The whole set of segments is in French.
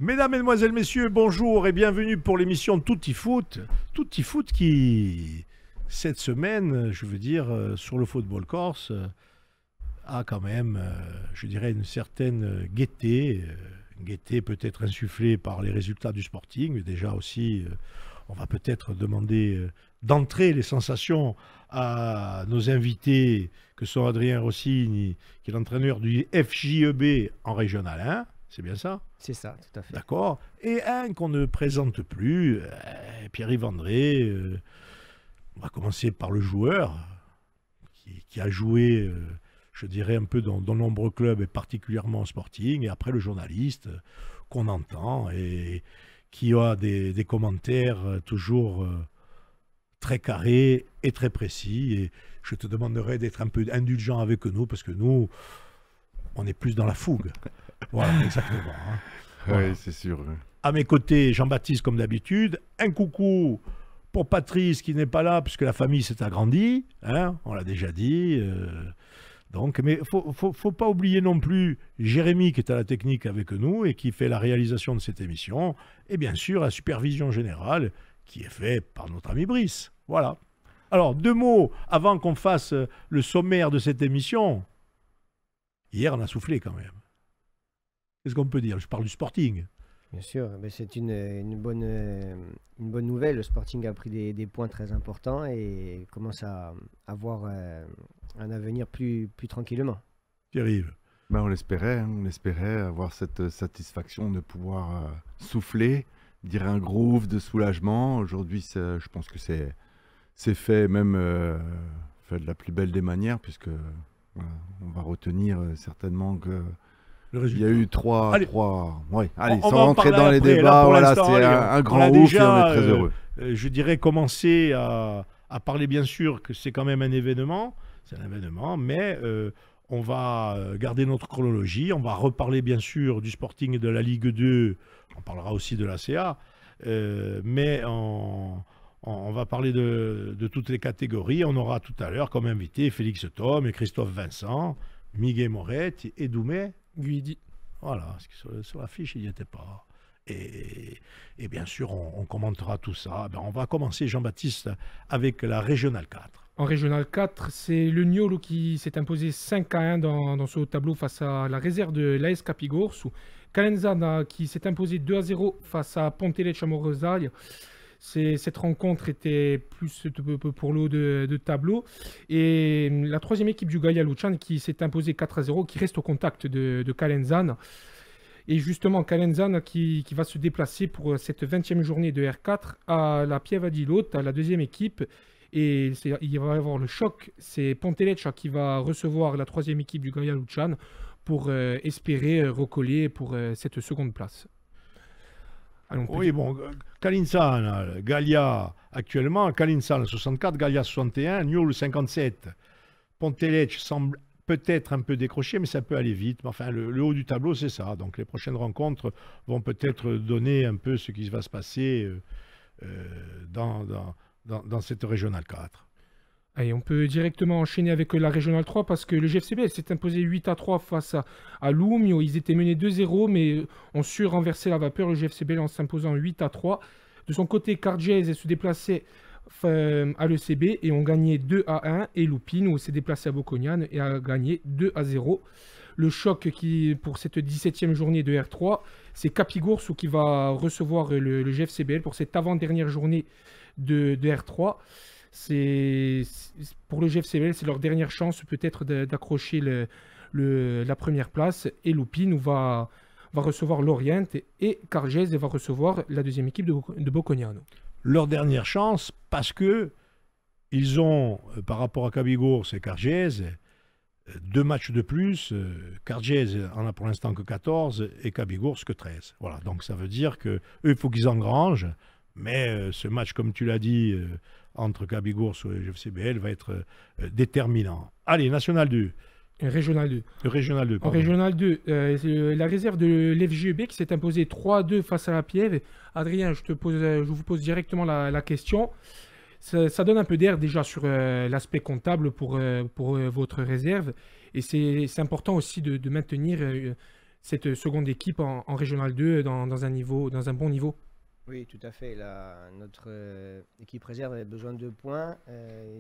Mesdames, Mesdemoiselles, Messieurs, bonjour et bienvenue pour l'émission Tutti Foot. Tutti Foot qui, cette semaine, je veux dire, sur le football corse, a quand même, je dirais, une certaine gaieté. Une gaieté peut-être insufflée par les résultats du Sporting, mais déjà aussi, on va peut-être demander d'entrer les sensations à nos invités, que sont Adrien Rossini, qui est l'entraîneur du FJEB en Régional 1. C'est bien ça? C'est ça, tout à fait. D'accord. Et un qu'on ne présente plus, Pierre-Yves André. On va commencer par le joueur, qui a joué, je dirais, un peu dans de nombreux clubs, et particulièrement au Sporting. Et après, le journaliste qu'on entend et qui a des commentaires toujours très carrés et très précis. Et je te demanderai d'être un peu indulgent avec nous, parce que nous, on est plus dans la fougue. Voilà, exactement. Hein. Voilà. Oui, c'est sûr. À mes côtés, Jean-Baptiste, comme d'habitude. Un coucou pour Patrice, qui n'est pas là, puisque la famille s'est agrandie. Hein, on l'a déjà dit. Donc, mais il ne faut pas oublier non plus Jérémy, qui est à la technique avec nous et qui fait la réalisation de cette émission. Et bien sûr, la supervision générale, qui est faite par notre ami Brice. Voilà. Alors, 2 mots avant qu'on fasse le sommaire de cette émission. Hier, on a soufflé quand même. Qu'est-ce qu'on peut dire? Je parle du Sporting. Bien sûr, mais c'est une bonne nouvelle. Le Sporting a pris des points très importants et commence à avoir un avenir plus tranquillement. Pierre-Yves. Ben, on l'espérait, hein, on espérait avoir cette satisfaction de pouvoir souffler, dire un gros ouf de soulagement. Aujourd'hui, je pense que c'est fait, même fait de la plus belle des manières, puisque voilà, on va retenir certainement que il y a eu trois... Ouais. Allez, sans rentrer dans les débats, voilà, c'est un grand ouf et on est très heureux. Je dirais commencer à parler, bien sûr, que c'est quand même un événement. C'est un événement, mais on va garder notre chronologie. On va reparler, bien sûr, du Sporting et de la Ligue 2. On parlera aussi de la CA. Mais on va parler de toutes les catégories. On aura tout à l'heure comme invité Félix Thom et Christophe Vincent, Miguel Moret et Doumé Guidi. Voilà, parce que sur la fiche, il n'y était pas. Et bien sûr, on commentera tout ça. On va commencer, Jean-Baptiste, avec la Régionale 4. En Régionale 4, c'est le Niolo qui s'est imposé 5-1 dans ce tableau face à la réserve de l'AS Capigorsu. Calenzana qui s'est imposé 2-0 face à Pontelecce Amorosalia. Cette rencontre était plus pour le haut de tableau. Et la troisième équipe du Gaia Lucian qui s'est imposée 4-0, qui reste au contact de Calenzana. Et justement, Calenzana qui va se déplacer pour cette 20e journée de R4 à la Pieve di Lota, la deuxième équipe. Et il va y avoir le choc. C'est Pontelecce qui va recevoir la troisième équipe du Gaia Lucian pour espérer recoller pour cette seconde place. Oui, bon, Calenzana, Gallia actuellement, Calenzana 64, Gallia 61, Niol 57. Pontelecce semble peut-être un peu décroché, mais ça peut aller vite. Mais enfin, le haut du tableau, c'est ça. Donc les prochaines rencontres vont peut-être donner un peu ce qui va se passer dans cette Régionale 4. Allez, on peut directement enchaîner avec la Régionale 3 parce que le GFCB s'est imposé 8-3 face à Lumio. Ils étaient menés 2-0 mais ont su renverser la vapeur, le GFCB en s'imposant 8-3. De son côté, Cargese se déplaçait à l'ECB et ont gagné 2-1 et Lupino s'est déplacé à Bocognane et a gagné 2-0. Le choc pour cette 17e journée de R3, c'est Capigorsu qui va recevoir le GFCBL pour cette avant-dernière journée de R3. Pour le GFCBL, c'est leur dernière chance peut-être d'accrocher la première place. Et Lupino va recevoir Lorient et Cargese va recevoir la deuxième équipe de Bocognano. Leur dernière chance parce que ils ont, par rapport à Capigorsu et Cargese, 2 matchs de plus. Cargese en a pour l'instant que 14 et Capigorsu que 13. Voilà, donc ça veut dire qu'eux, il faut qu'ils engrangent. Mais ce match, comme tu l'as dit, entre Capigorsu et GFCBL va être déterminant. Allez, National 2. Régional 2. Régional 2, en Régional 2, la réserve de l'FJEB qui s'est imposée 3-2 face à la Pieve. Adrien, je vous pose directement la question. Ça donne un peu d'air déjà sur l'aspect comptable pour votre réserve. Et c'est important aussi de maintenir cette seconde équipe en Régional 2 dans un bon niveau. Oui, tout à fait. Notre équipe réserve avait besoin de 2 points.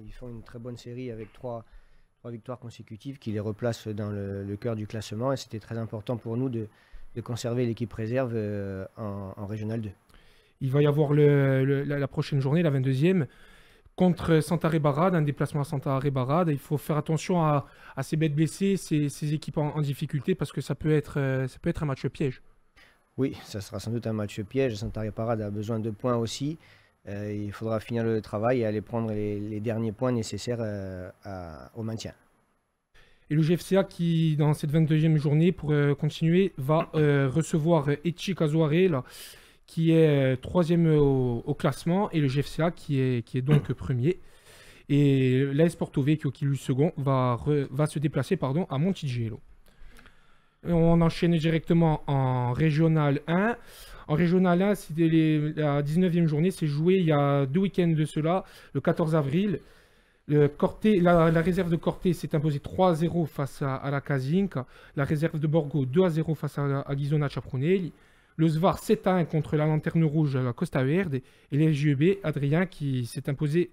Ils font une très bonne série avec 3 victoires consécutives qui les replacent dans le cœur du classement. Et c'était très important pour nous de conserver l'équipe réserve en Régional 2. Il va y avoir la prochaine journée, la 22e, contre Santaré Barade, un déplacement à Santaré Barade. Il faut faire attention à ces bêtes blessées, ces équipes en difficulté, parce que ça peut être un match piège. Oui, ça sera sans doute un match piège. Santaré Barade a besoin de points aussi. Il faudra finir le travail et aller prendre les derniers points nécessaires au maintien. Et le GFCA qui, dans cette 22e journée, pour continuer, va recevoir Etchi Kazuare, qui est 3e au classement, et le GFCA qui est donc premier. Et l'AS Porto Vecchio, qui est le second, va se déplacer à Monticello. On enchaîne directement en Régional 1. En Régional 1, la 19e journée, c'est joué il y a 2 week-ends de cela, le 14 avril. La réserve de Corté s'est imposée 3-0 face à la Casinca. La réserve de Borgo 2-0 face à Ghisona Ciaprunelli. Le Svar 7-1 contre la Lanterne Rouge à la Costa Verde. Et l'FJEB Adrien qui s'est imposé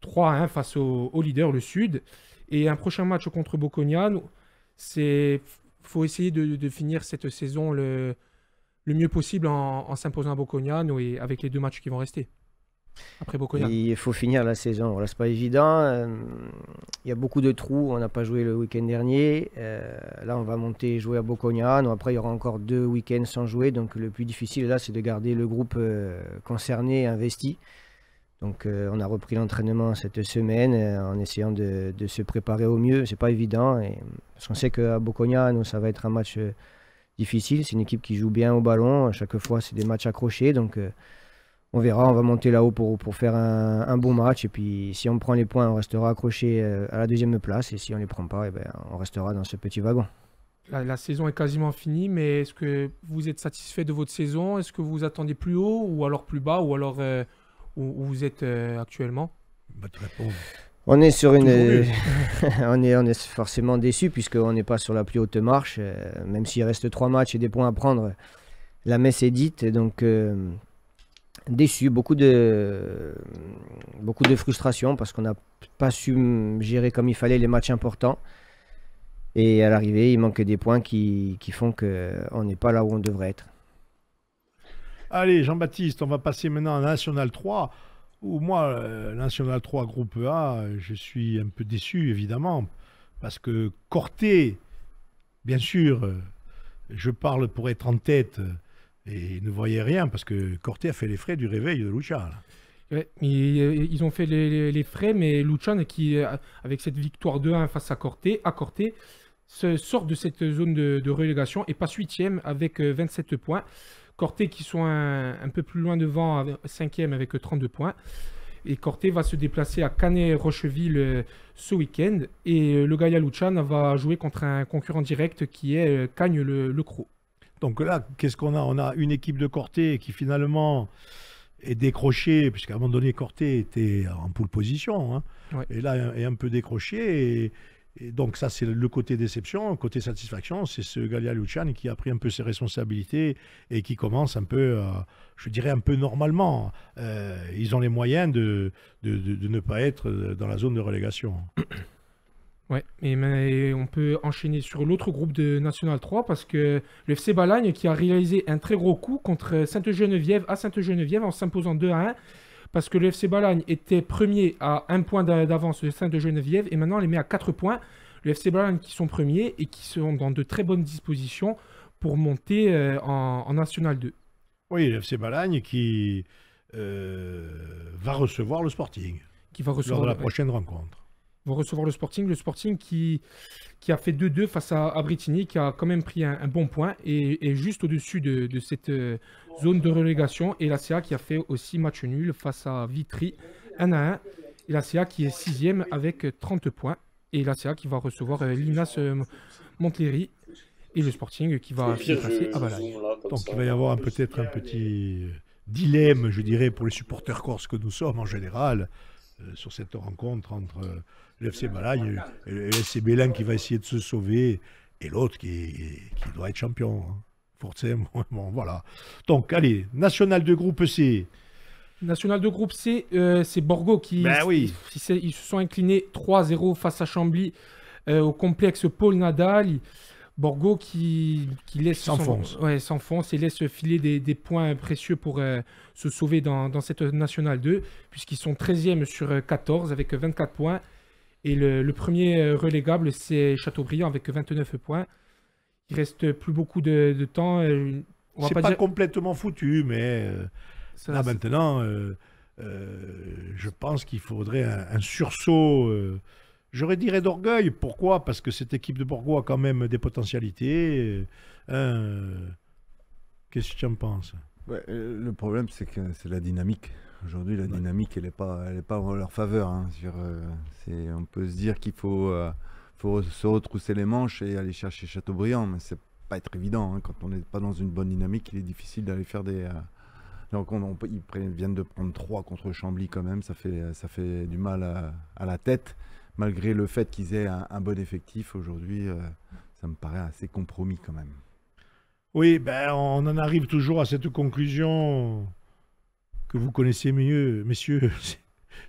3-1 face au leader, le Sud. Et un prochain match contre Bocognano. Il faut essayer de finir cette saison le mieux possible en s'imposant à Bocognano et avec les 2 matchs qui vont rester. Après Bocognano. Il faut finir la saison. Voilà, c'est pas évident. Il y a beaucoup de trous. On n'a pas joué le week-end dernier. Là, on va monter et jouer à Bocognano. Après, il y aura encore 2 week-ends sans jouer. Donc, le plus difficile là, c'est de garder le groupe concerné, investi. Donc, on a repris l'entraînement cette semaine en essayant de se préparer au mieux. C'est pas évident. Parce qu'on sait qu'à Bocognano, ça va être un match difficile. C'est une équipe qui joue bien au ballon. À chaque fois, c'est des matchs accrochés. Donc, on verra, on va monter là-haut pour faire un bon match. Et puis, si on prend les points, on restera accroché à la 2e place. Et si on ne les prend pas, on restera dans ce petit wagon. La saison est quasiment finie, mais est-ce que vous êtes satisfait de votre saison? Est-ce que vous attendez plus haut ou alors plus bas ou alors où vous êtes actuellement? On est sur une, on est forcément déçu puisqu'on n'est pas sur la plus haute marche. Même s'il reste 3 matchs et des points à prendre, la messe est dite. Donc déçu, beaucoup de frustration parce qu'on n'a pas su gérer comme il fallait les matchs importants. Et à l'arrivée, il manque des points qui font qu'on n'est pas là où on devrait être. Allez, Jean-Baptiste, on va passer maintenant à National 3, où moi, National 3 groupe A, je suis un peu déçu, évidemment, parce que Corté, bien sûr, je parle pour être en tête, et ne voyait rien, parce que Corté a fait les frais du réveil de Lucian. Ouais, ils ont fait les frais, mais Lucian, qui, avec cette victoire 2-1 face à Corté, sort de cette zone de relégation et passe 8e avec 27 points. Corté qui sont un peu plus loin devant, 5e avec 32 points. Et Corté va se déplacer à Canet-Rocheville ce week-end. Et le Gaia Lucian va jouer contre un concurrent direct qui est Cagnes-le Cros. Donc là, qu'est-ce qu'on a? On a une équipe de Corté qui finalement est décrochée, puisqu'à un moment donné, Corté était en pole position. Hein, ouais. Et là, est un peu décroché. Et donc ça, c'est le côté déception. Le côté satisfaction, c'est ce Gaia Lucian qui a pris un peu ses responsabilités et qui commence un peu, je dirais un peu normalement. Ils ont les moyens de ne pas être dans la zone de relégation. Ouais, mais on peut enchaîner sur l'autre groupe de National 3 parce que le FC Balagne qui a réalisé un très gros coup contre Sainte-Geneviève à Sainte-Geneviève en s'imposant 2-1. Parce que le FC Balagne était premier à 1 point d'avance de Sainte-Geneviève et maintenant on les met à 4 points. Le FC Balagne qui sont premiers et qui sont dans de très bonnes dispositions pour monter en National 2. Oui, le FC Balagne qui va recevoir le Sporting lors de la prochaine rencontre. Ils vont recevoir le Sporting qui a fait 2-2 face à Brittany, qui a quand même pris un bon point et juste au-dessus de cette zone de relégation. Et l'ACA qui a fait aussi match nul face à Vitry, 1-1. Et l'ACA qui est 6e avec 30 points. Et l'ACA qui va recevoir l'INAS Montlhéry et le Sporting qui va se passer à Balagne. Donc il va y avoir peut-être un petit dilemme, je dirais, pour les supporters corses que nous sommes en général, sur cette rencontre entre le FC Balagne et le FC Bélin qui va essayer de se sauver et l'autre qui doit être champion. Hein. Forcément, bon, voilà. Donc, allez, national de groupe C. National de groupe C, c'est Borgo qui Ben oui. ils se sont inclinés 3-0 face à Chambly au complexe Paul Nadal. Borgo qui laisse s'enfonce et laisse filer des points précieux pour se sauver dans cette National 2, puisqu'ils sont 13e sur 14 avec 24 points. Et le premier relégable, c'est Châteaubriand avec 29 points. Il reste plus beaucoup de temps. C'est pas complètement foutu, mais là maintenant, je pense qu'il faudrait un sursaut. J'aurais dirais d'orgueil. Pourquoi? Parce que cette équipe de Borgo a quand même des potentialités. Qu'est-ce que tu en penses? Ouais, le problème, c'est que c'est la dynamique. Aujourd'hui, la dynamique, elle n'est pas en leur faveur. Hein. On peut se dire qu'il faut se retrousser les manches et aller chercher Châteaubriand, mais c'est pas être évident. Hein. Quand on n'est pas dans une bonne dynamique, il est difficile d'aller faire des... Donc ils viennent de prendre 3 contre Chambly quand même. Ça fait du mal à la tête. Malgré le fait qu'ils aient un bon effectif aujourd'hui, ça me paraît assez compromis quand même. Oui, ben, on en arrive toujours à cette conclusion que vous connaissez mieux, messieurs.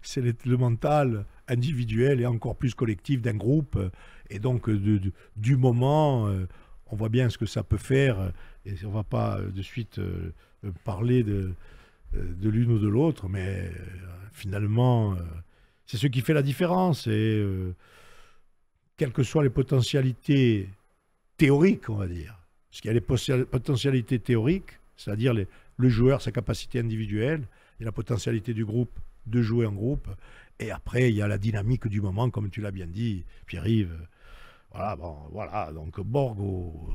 C'est le mental individuel et encore plus collectif d'un groupe. Et donc, du moment, on voit bien ce que ça peut faire. Et on ne va pas de suite parler de l'une ou de l'autre, mais finalement... c'est ce qui fait la différence. Et quelles que soient les potentialités théoriques, on va dire, parce qu'il y a les potentialités théoriques, c'est-à-dire le joueur, sa capacité individuelle, et la potentialité du groupe de jouer en groupe. Et après, il y a la dynamique du moment, comme tu l'as bien dit, Pierre-Yves. Voilà, donc Borgo.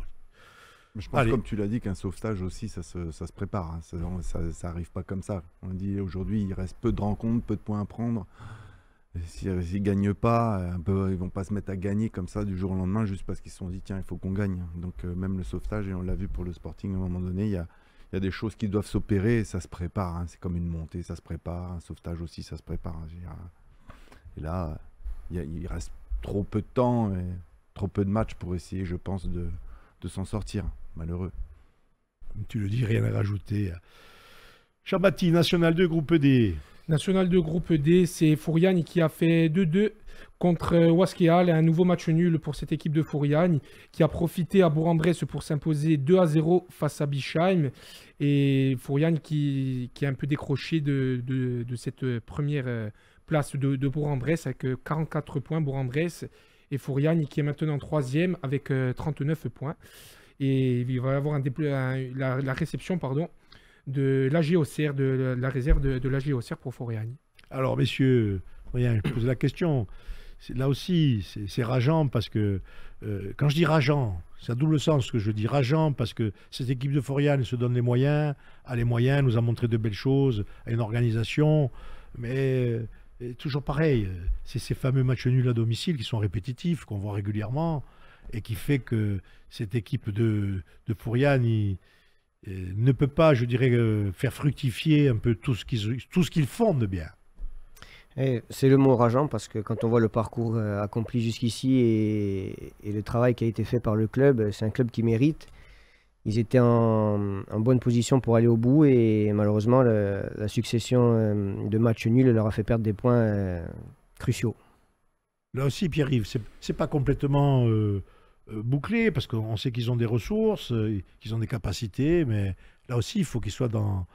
Je pense, comme tu l'as dit, qu'un sauvetage aussi, ça se prépare. Hein. Ça n'arrive pas comme ça. On dit aujourd'hui, il reste peu de rencontres, peu de points à prendre. S'ils ne gagnent pas, ils ne vont pas se mettre à gagner comme ça du jour au lendemain juste parce qu'ils se sont dit tiens, il faut qu'on gagne. Donc même le sauvetage, et on l'a vu pour le Sporting à un moment donné, il y a des choses qui doivent s'opérer et ça se prépare. Hein. C'est comme une montée, ça se prépare. Un sauvetage aussi, ça se prépare. Et là, il reste trop peu de temps et trop peu de matchs pour essayer, je pense, de s'en sortir. Malheureux. Tu le dis, rien à rajouter. Chabati, National 2, groupe D. National 2, groupe D, c'est Fouriane qui a fait 2-2 contre Wasquehal, un nouveau match nul pour cette équipe de Fouriane qui a profité à Bourg-en-Bresse pour s'imposer 2-0 face à Bischheim. Et Fouriane qui a un peu décroché de cette première place de Bourg-en-Bresse avec 44 points Bourg-en-Bresse. Et Fouriane qui est maintenant 3e avec 39 points. Et il va y avoir la réception de l'AG Auxerre, de la réserve de l'AG Auxerre pour Fouriane. Alors, messieurs, je pose la question. Là aussi, c'est rageant parce que, quand je dis rageant, c'est à double sens que je dis rageant parce que cette équipe de Fouriane se donne les moyens, nous a montré de belles choses, a une organisation, mais toujours pareil, c'est ces fameux matchs nuls à domicile qui sont répétitifs, qu'on voit régulièrement, et qui fait que cette équipe de Fouriane ne peut pas, je dirais, faire fructifier un peu tout ce qu'ils font de bien. C'est le mot rageant parce que quand on voit le parcours accompli jusqu'ici et le travail qui a été fait par le club, c'est un club qui mérite. Ils étaient en bonne position pour aller au bout et malheureusement la succession de matchs nuls leur a fait perdre des points cruciaux. Là aussi, Pierre-Yves, c'est pas complètement bouclé parce qu'on sait qu'ils ont des ressources, qu'ils ont des capacités, mais là aussi, il faut qu'ils soient dans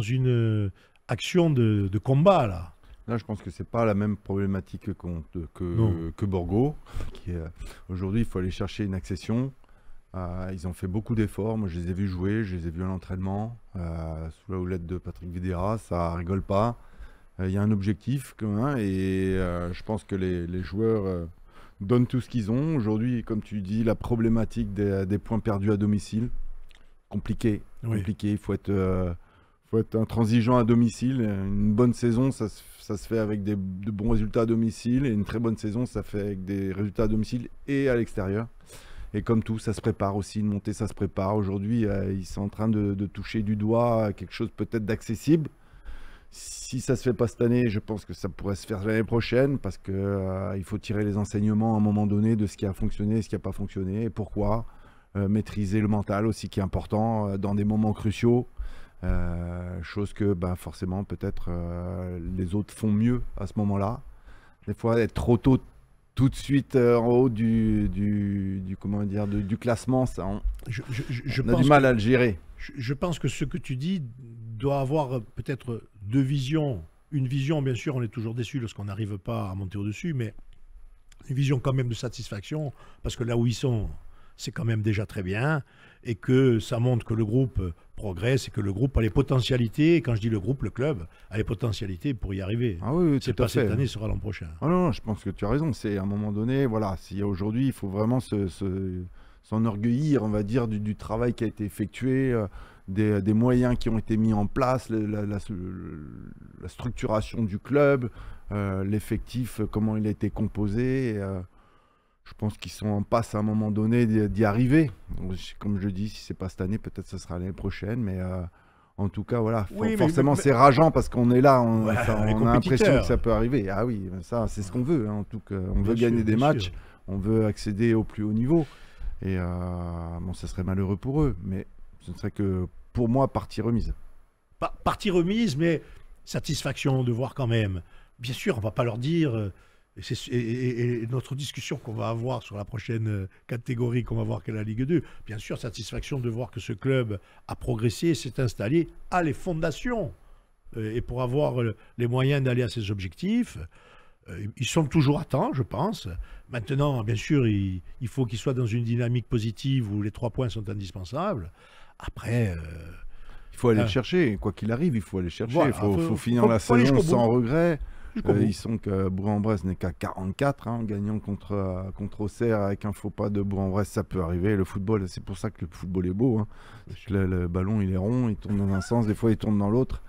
une action de combat, là. Là, je pense que c'est pas la même problématique que Borgo. Aujourd'hui, il faut aller chercher une accession. Ils ont fait beaucoup d'efforts. Moi, je les ai vus jouer, je les ai vus à l'entraînement, sous la houlette de Patrick Videra. Ça rigole pas. Il y a un objectif commun et je pense que les joueurs donnent tout ce qu'ils ont. Aujourd'hui, comme tu dis, la problématique des points perdus à domicile, compliqué. Oui. Il faut être intransigeant à domicile. Une bonne saison, ça se fait avec de bons résultats à domicile. Et une très bonne saison, ça fait avec des résultats à domicile et à l'extérieur. Et comme tout, ça se prépare aussi. Une montée, ça se prépare. Aujourd'hui, ils sont en train de toucher du doigt quelque chose peut-être d'accessible. Si ça se fait pas cette année, je pense que ça pourrait se faire l'année prochaine parce que il faut tirer les enseignements à un moment donné de ce qui a fonctionné, ce qui n'a pas fonctionné et pourquoi. Maîtriser le mental aussi qui est important dans des moments cruciaux. Chose que forcément peut-être les autres font mieux à ce moment-là. Des fois être trop tôt tout de suite en haut du classement, ça, on a du mal à le gérer. Je pense que ce que tu dis doit avoir peut-être deux visions. Une vision, bien sûr, on est toujours déçu lorsqu'on n'arrive pas à monter au-dessus, mais une vision quand même de satisfaction, parce que là où ils sont, c'est quand même déjà très bien, et que ça montre que le groupe progresse et que le groupe a les potentialités, et quand je dis le groupe, le club, a les potentialités pour y arriver. Ah oui, c'est pas cette année, ce sera l'an prochain. Ah non, je pense que tu as raison. C'est à un moment donné, voilà, si aujourd'hui, il faut vraiment s'enorgueillir, on va dire, du travail qui a été effectué, des moyens qui ont été mis en place, la structuration du club, l'effectif, comment il a été composé. Je pense qu'ils sont en passe à un moment donné d'y arriver. Donc, comme je dis, si c'est pas cette année, peut-être ce sera l'année prochaine. Mais en tout cas, voilà. Oui, forcément, c'est rageant parce qu'on est là, on a l'impression que ça peut arriver. Ah oui, ça, c'est ce qu'on veut. Hein, en tout cas, on veut gagner des matchs, on veut accéder au plus haut niveau. Et bon, ça serait malheureux pour eux, mais ce ne serait que pour moi partie remise. Partie remise, mais satisfaction de voir quand même. Bien sûr, on va pas leur dire. Et notre discussion qu'on va avoir sur la prochaine catégorie qu'on va voir qu'est la Ligue 2, bien sûr, satisfaction de voir que ce club a progressé, s'est installé, a les fondations. Et pour avoir les moyens d'aller à ses objectifs, ils sont toujours à temps, je pense. Maintenant, bien sûr, il faut qu'ils soient dans une dynamique positive où les 3 points sont indispensables. Après... il faut aller le chercher, quoi qu'il arrive, il faut aller chercher. Voilà, il faut finir la saison sans regret. Ils sont que Bourg-en-Bresse n'est qu'à 44, en gagnant contre Auxerre avec un faux pas de Bourg-en-Bresse, ça peut arriver. Le football, c'est pour ça que le football est beau. Le ballon, il est rond, il tourne dans un sens, des fois il tourne dans l'autre.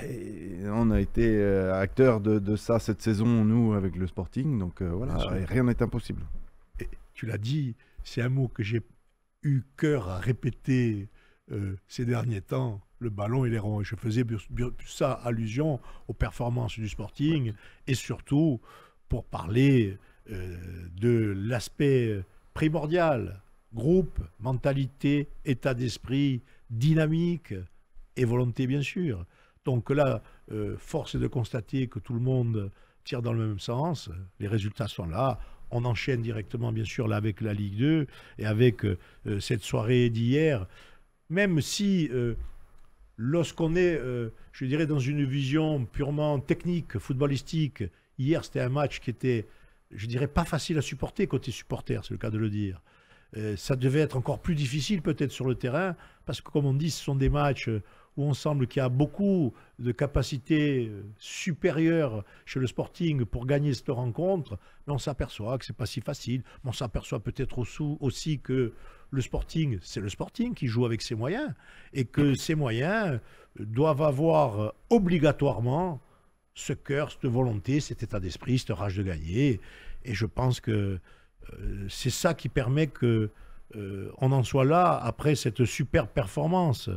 Et on a été acteurs de ça cette saison, nous, avec le Sporting. Donc voilà, rien n'est impossible. Et tu l'as dit, c'est un mot que j'ai eu cœur à répéter ces derniers temps. Le ballon, il est rond. Et je faisais ça allusion aux performances du Sporting et surtout pour parler de l'aspect primordial, groupe, mentalité, état d'esprit, dynamique et volonté, bien sûr. Donc là, force est de constater que tout le monde tire dans le même sens. Les résultats sont là. On enchaîne directement, bien sûr, là, avec la Ligue 2 et avec cette soirée d'hier. Même si... lorsqu'on est, je dirais, dans une vision purement technique, footballistique, hier c'était un match qui était, je dirais, pas facile à supporter côté supporter, c'est le cas de le dire. Ça devait être encore plus difficile peut-être sur le terrain, parce que comme on dit, ce sont des matchs où on semble qu'il y a beaucoup de capacités supérieures chez le Sporting pour gagner cette rencontre, mais on s'aperçoit que c'est pas si facile. Mais on s'aperçoit peut-être aussi que le Sporting, c'est le Sporting qui joue avec ses moyens, et que ces moyens doivent avoir obligatoirement ce cœur, cette volonté, cet état d'esprit, cette rage de gagner. Et je pense que c'est ça qui permet qu'on en soit là après cette super performance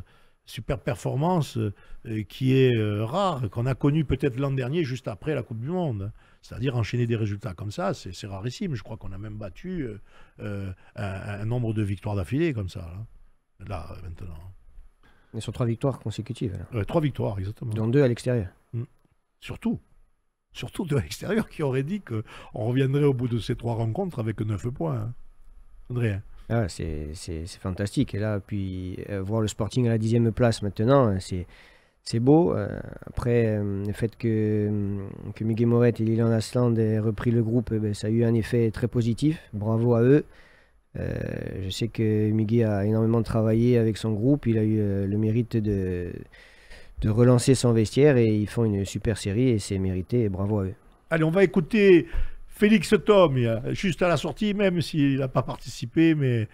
qui est rare, qu'on a connue peut-être l'an dernier, juste après la Coupe du Monde. C'est-à-dire enchaîner des résultats comme ça, c'est rarissime. Je crois qu'on a même battu un nombre de victoires d'affilée comme ça, là maintenant. Mais sur 3 victoires consécutives. 3 victoires, exactement. Dont 2 à l'extérieur. Surtout 2 à l'extérieur, qui aurait dit qu'on reviendrait au bout de ces 3 rencontres avec 9 points. André. Ah, c'est fantastique. Et là, puis voir le Sporting à la 10e place maintenant, c'est beau. Après, le fait que Miguel Moret et Lilian Asland aient repris le groupe, ça a eu un effet très positif. Bravo à eux. Je sais que Miguel a énormément travaillé avec son groupe. Il a eu le mérite de relancer son vestiaire et ils font une super série et c'est mérité. Et bravo à eux. Allez, on va écouter Félix Thom, juste à la sortie, même s'il n'a pas participé, mais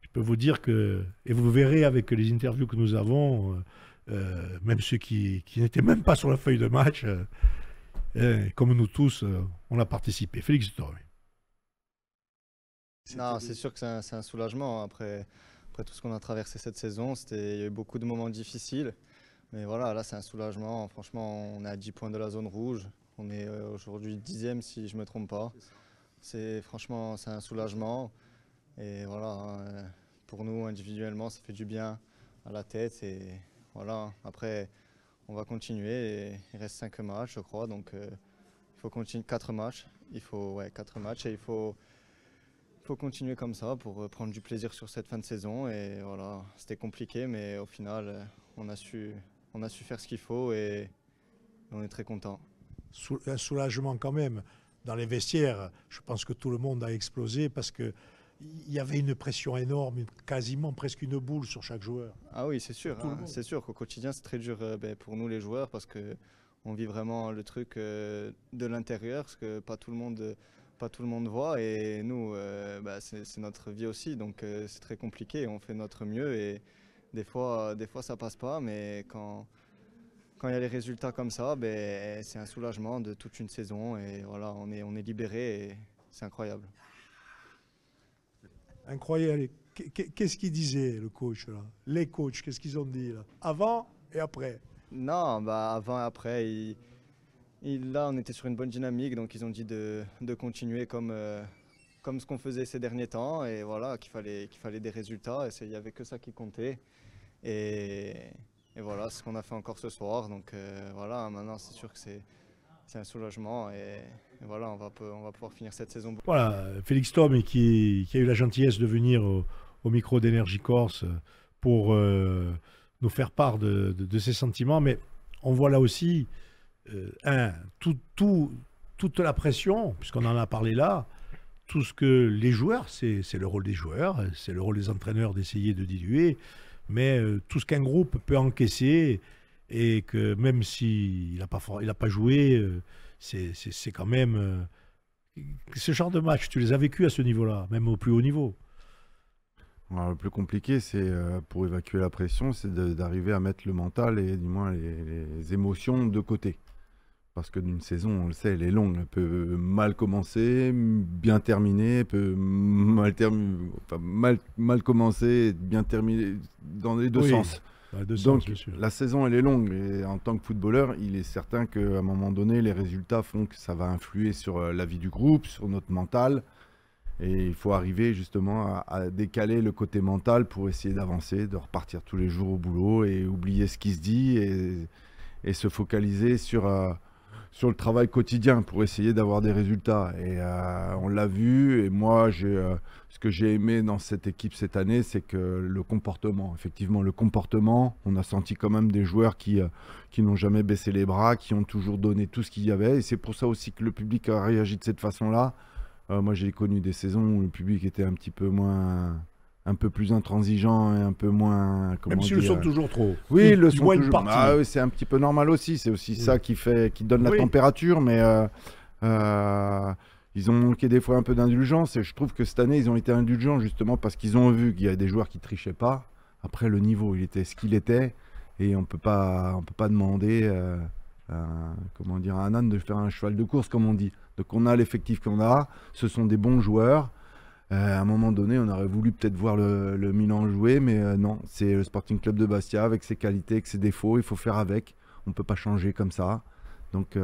je peux vous dire que, et vous verrez avec les interviews que nous avons, même ceux qui n'étaient même pas sur la feuille de match, comme nous tous, on a participé. Félix Thom. Non, c'est sûr que c'est un soulagement après tout ce qu'on a traversé cette saison. Il y a eu beaucoup de moments difficiles. Mais voilà, là c'est un soulagement. Franchement, on est à 10 points de la zone rouge. On est aujourd'hui 10e si je ne me trompe pas. Franchement, c'est un soulagement. Et voilà, hein, pour nous individuellement, ça fait du bien à la tête. Et voilà, après, on va continuer. Et il reste 5 matchs, je crois. Donc il faut continuer 4 matchs. Il faut 4 matchs et il faut continuer comme ça pour prendre du plaisir sur cette fin de saison. Et voilà, c'était compliqué, mais au final, on a su faire ce qu'il faut et on est très content. Un soulagement quand même. Dans les vestiaires, je pense que tout le monde a explosé parce qu'il y avait une pression énorme, quasiment presque une boule sur chaque joueur. Ah oui, c'est sûr. Hein, c'est sûr qu'au quotidien, c'est très dur pour nous les joueurs parce qu'on vit vraiment le truc de l'intérieur, parce que pas tout le monde voit. Et nous, c'est notre vie aussi, donc c'est très compliqué. On fait notre mieux et des fois ça passe pas, mais quand il y a les résultats comme ça, c'est un soulagement de toute une saison et voilà, on est libéré et c'est incroyable. Incroyable. Qu'est-ce qu'il disait le coach là? Les coachs, qu'est-ce qu'ils ont dit là? Avant et après? Non, avant et après, là on était sur une bonne dynamique, donc ils ont dit de continuer comme ce qu'on faisait ces derniers temps et voilà, qu'il fallait des résultats et il n'y avait que ça qui comptait. Et voilà, c'est ce qu'on a fait encore ce soir. Donc voilà, maintenant c'est sûr que c'est un soulagement et voilà, on va pouvoir finir cette saison. Voilà, Félix Thom qui a eu la gentillesse de venir au micro d'Énergie Corse pour nous faire part de ses sentiments. Mais on voit là aussi toute la pression, puisqu'on en a parlé là, tout ce que les joueurs, c'est le rôle des joueurs, c'est le rôle des entraîneurs d'essayer de diluer. Mais tout ce qu'un groupe peut encaisser et que même s'il n'a pas joué, c'est quand même... ce genre de match, tu les as vécus à ce niveau-là, même au plus haut niveau. Alors, le plus compliqué, c'est pour évacuer la pression, c'est d'arriver à mettre le mental et du moins les émotions de côté. Parce que d'une saison, on le sait, elle est longue. Elle peut mal commencer, bien terminer, elle peut mal commencer, bien terminer dans les deux sens. Donc la saison, elle est longue. Et en tant que footballeur, il est certain qu'à un moment donné, les résultats font que ça va influer sur la vie du groupe, sur notre mental. Et il faut arriver justement à décaler le côté mental pour essayer d'avancer, de repartir tous les jours au boulot et oublier ce qui se dit et se focaliser sur le travail quotidien pour essayer d'avoir des résultats. Et on l'a vu, et moi, ce que j'ai aimé dans cette équipe cette année, c'est que le comportement, effectivement, le comportement, on a senti quand même des joueurs qui n'ont jamais baissé les bras, qui ont toujours donné tout ce qu'il y avait, et c'est pour ça aussi que le public a réagi de cette façon-là. Moi, j'ai connu des saisons où le public était un petit peu moins... un peu plus intransigeant et un peu moins... Même s'ils le sont toujours trop. Oui, ils le sont toujours. Ah, oui, c'est un petit peu normal aussi. C'est aussi ça qui donne la température. Mais ils ont manqué des fois un peu d'indulgence. Et je trouve que cette année, ils ont été indulgents justement parce qu'ils ont vu qu'il y a des joueurs qui trichaient pas. Après, le niveau, il était ce qu'il était. Et on peut pas demander à un âne de faire un cheval de course, comme on dit. Donc on a l'effectif qu'on a. Ce sont des bons joueurs. À un moment donné, on aurait voulu peut-être voir le Milan jouer, mais non, c'est le Sporting Club de Bastia avec ses qualités, avec ses défauts, il faut faire avec. On ne peut pas changer comme ça. Donc,